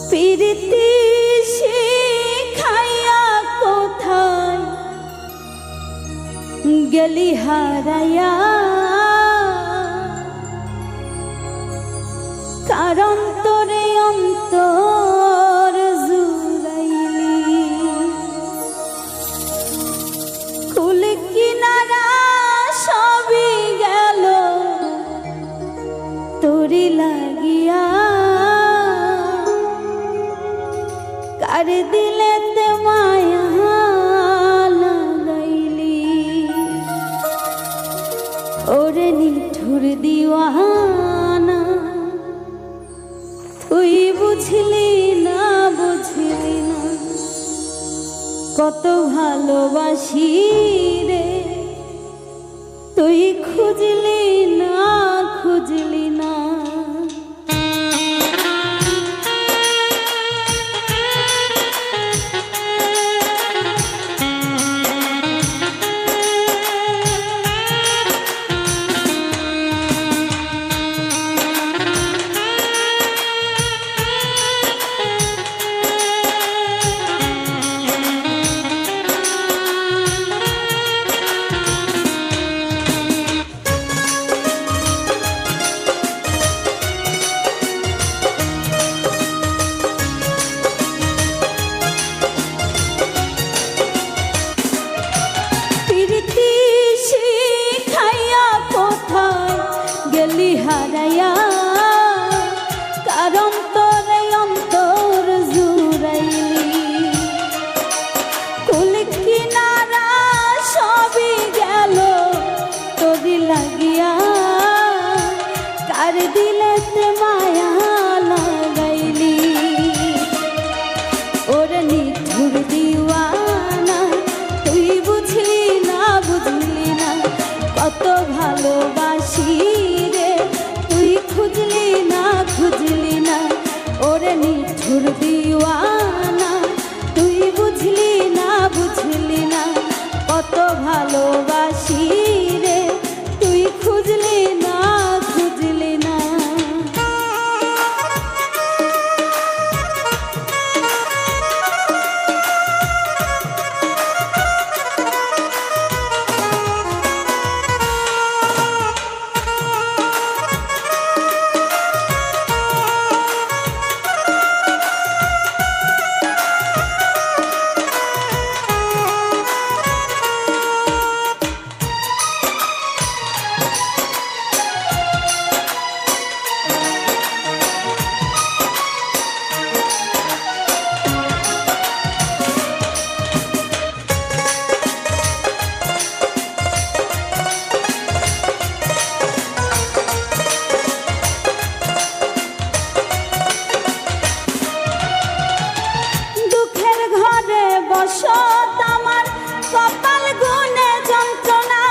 প্রীতি শিখাইয়া কোথায় গেলি হারাইয়া, কারণ তোরে অন্তর জুড়াইলি। কুল কিনারা সবই গেল তোরে লাগিয়া, কার দিলেতে মায়া লাগাইলি। ওরে নিঠুর দিওয়ানা, তুই বুঝলি না বুঝলি না কত ভালোবাসি রে। তুই খুঁজলি না খুঁজলি না। হারাইয়া, কারণ তোরে অন্তর জুড়াইলি। কুল কিনারা সবই গেল তোরি লাগিয়া, কার দিলেতে মায়া লাগাইলি। ওরে নিঠুর দিওয়ানা, তুই বুঝলি না বুঝলি না কত ভালোবাসি রে। তুই খুঁজলি না খুঁজলি না। ওরে নিঠুর দিওয়ানা, তুই বুঝলি না বুঝলি না কত ভালোবাসি রে। তুই খুঁজলি না খুঁজলি না। বসত আমার কপাল গুনে যন্ত্রণা,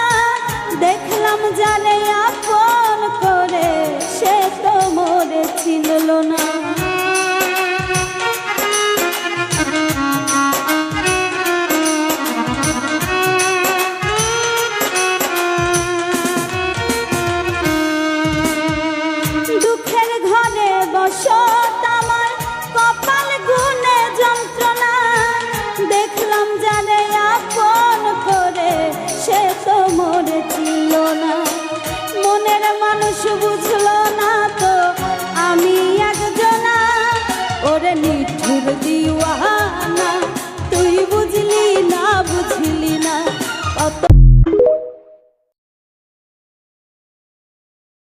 দেখলাম যারে আপন করে সে তো মোরে চিনল না। দুঃখের ঘরে বসত আমার কপাল গুনে যন্ত্রণা, দেখলাম জানে আপন করে সে তো মোরে ছিল না। মনের মানুষ বুঝলো না তো আমি একজনা। ওরে নিঠুর দিওয়ানা, তুই বুঝলি